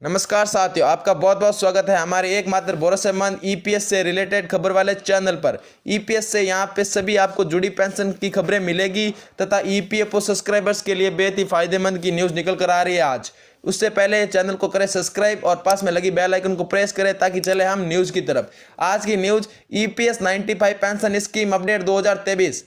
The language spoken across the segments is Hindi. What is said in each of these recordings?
नमस्कार साथियों, आपका बहुत बहुत स्वागत है हमारे एकमात्र भरोसेमंद ईपीएस से रिलेटेड खबर वाले चैनल पर। ईपीएस से यहाँ पे सभी आपको जुड़ी पेंशन की खबरें मिलेगी तथा ईपीएफओ सब्सक्राइबर्स के लिए बेहद ही फायदेमंद की न्यूज़ निकल कर आ रही है आज। उससे पहले चैनल को करें सब्सक्राइब और पास में लगी बेल आइकन को प्रेस करें ताकि चले हम न्यूज़ की तरफ। आज की news EPS 95 pension scheme update 2023।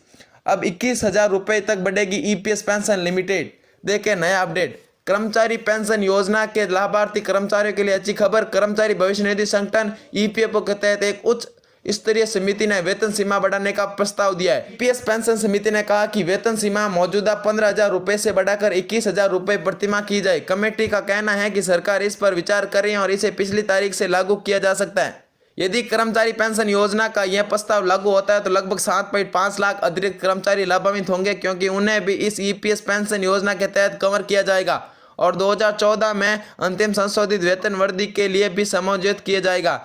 अब 21,000 रुपये तक बढ़ेगी ईपीएस पेंशन लिमिटेड। देखें नया अपडेट। कर्मचारी पेंशन योजना के लाभार्थी कर्मचारियों के लिए अच्छी खबर। कर्मचारी भविष्य निधि संगठन ईपीएफओ के तहत एक उच्च स्तरीय समिति ने वेतन सीमा बढ़ाने का प्रस्ताव दिया है। ईपीएस पेंशन समिति ने कहा कि वेतन सीमा मौजूदा 15,000 रुपये से बढ़ाकर 21,000 रुपये प्रतिमाह की जाए। कमेटी का कहना है कि सरकार इस पर विचार कर रही है और इसे पिछली तारीख से लागू किया जा सकता है। यदि कर्मचारी पेंशन योजना का यह प्रस्ताव लागू होता है तो लगभग 7.5 लाख अतिरिक्त कर्मचारी लाभान्वित होंगे, क्योंकि उन्हें भी इस ईपीएस पेंशन योजना के तहत कवर किया जाएगा और 2014 में अंतिम संशोधित वेतन वृद्धि के लिए भी समायोजित किया जाएगा।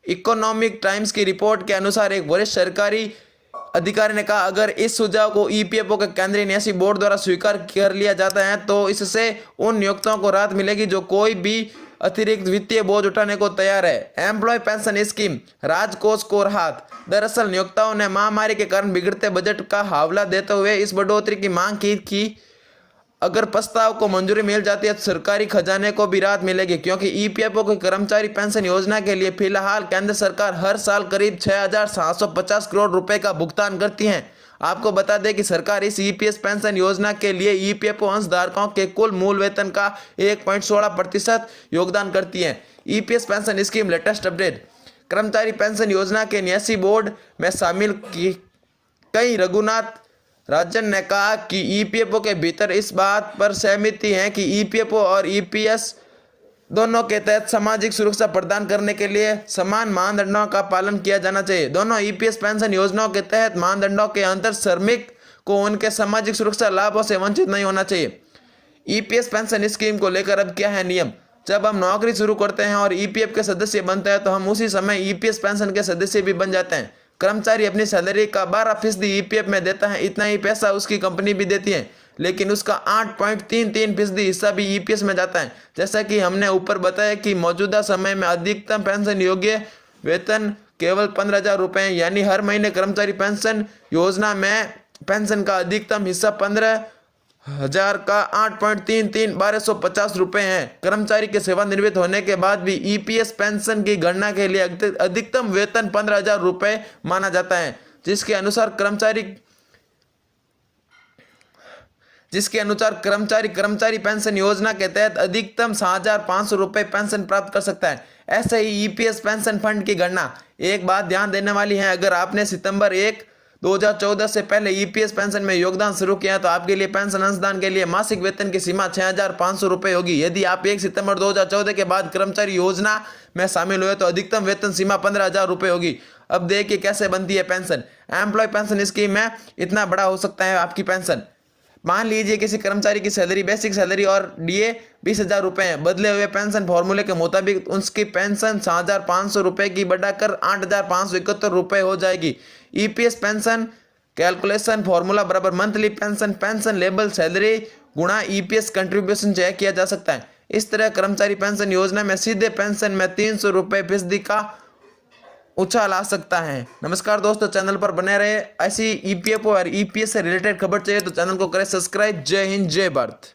इकोनॉमिक टाइम्स की रिपोर्ट के अनुसार एक वरिष्ठ सरकारी अधिकारी ने कहा, अगर इस सुझाव को ईपीएफओ के केंद्रीय न्यासी बोर्ड द्वारा स्वीकार कर लिया जाता है तो इससे उन नियोक्ताओं को राहत मिलेगी जो कोई भी अतिरिक्त वित्तीय बोझ उठाने को तैयार है। एम्प्लॉय पेंशन स्कीम राजकोष को राहत। दरअसल नियोक्ताओं ने महामारी के कारण बिगड़ते बजट का हवाला देते हुए इस बढ़ोतरी की मांग की थी। अगर प्रस्ताव को मंजूरी मिल जाती है तो सरकारी खजाने को भी राहत मिलेगी, क्योंकि ईपीएफओ की कर्मचारी पेंशन योजना के लिए फिलहाल केंद्र सरकार हर साल करीब 6,750 करोड़ रुपए का भुगतान करती है। आपको बता दें कि सरकार इस ईपीएस पेंशन योजना के लिए ईपीएफओ अंशधारकों के कुल मूल वेतन का 1.16% योगदान करती है। EPS pension scheme latest update. कर्मचारी पेंशन योजना के न्यासी बोर्ड में शामिल कई रघुनाथ राजन ने कहा कि ईपीएफओ के भीतर इस बात पर सहमति है कि ईपीएफओ और ईपीएस दोनों के तहत सामाजिक सुरक्षा प्रदान करने के लिए समान मानदंडों का पालन किया जाना चाहिए। दोनों ईपीएस पेंशन योजनाओं के तहत मानदंडों के अंतर श्रमिक को उनके सामाजिक सुरक्षा लाभों से वंचित नहीं होना चाहिए। ईपीएस पेंशन स्कीम को लेकर अब क्या है नियम। जब हम नौकरी शुरू करते हैं और ईपीएफ के सदस्य बनते हैं तो हम उसी समय ईपीएस पेंशन के सदस्य भी बन जाते हैं। कर्मचारी अपनी सैलरी का 12% ईपीएफ में देता है, इतना ही पैसा उसकी कंपनी भी देती है, लेकिन उसका 8.33% हिस्सा भी ईपीएस में जाता है। जैसा कि हमने ऊपर बताया कि मौजूदा समय में अधिकतम पेंशन योग्य वेतन केवल 15,000 रुपये है, यानी हर महीने कर्मचारी पेंशन योजना में पेंशन का अधिकतम हिस्सा 15,000 का 8.33 1250 रुपये है। कर्मचारी के सेवानिवृत्त होने के बाद भी ईपीएस पेंशन की गणना के लिए अधिकतम वेतन 15,000 रुपये माना जाता है, जिसके अनुसार कर्मचारी पेंशन योजना के तहत अधिकतम 7,500 रुपये पेंशन प्राप्त कर सकता है। ऐसे ही ईपीएस पेंशन फंड की गणना। एक बात ध्यान देने वाली है, अगर आपने सितंबर 1, 2014 से पहले ईपीएस पेंशन में योगदान शुरू किया तो आपके लिए पेंशन अंशदान के लिए मासिक वेतन की सीमा 6,500 रुपये होगी। यदि आप 1 सितंबर 2014 के बाद कर्मचारी योजना में शामिल हुए तो अधिकतम वेतन सीमा 15,000 रुपये होगी। अब देखिए कैसे बनती है पेंशन। एम्प्लॉय पेंशन स्कीम में इतना बड़ा हो सकता है आपकी पेंशन। मान लीजिए किसी कर्मचारी की सैलरी, बेसिक सैलरी और डीए 20,000 रुपये है। बदले हुए पेंशन फॉर्मूले के मुताबिक उसकी पेंशन 6,500 रुपये की बढ़ाकर 8,571 रुपये हो जाएगी। ईपीएस पेंशन कैलकुलेशन फॉर्मूला बराबर मंथली पेंशन लेवल सैलरी गुणा ईपीएस कंट्रीब्यूशन चेक किया जा सकता है। इस तरह कर्मचारी पेंशन योजना में सीधे पेंशन में 300 रुपये फीसदी का उछाल आ सकता है। नमस्कार दोस्तों, चैनल पर बने रहे। ऐसी ईपीएफओ और ईपीएस से रिलेटेड खबर चाहिए तो चैनल को करें सब्सक्राइब। जय हिंद, जय भारत।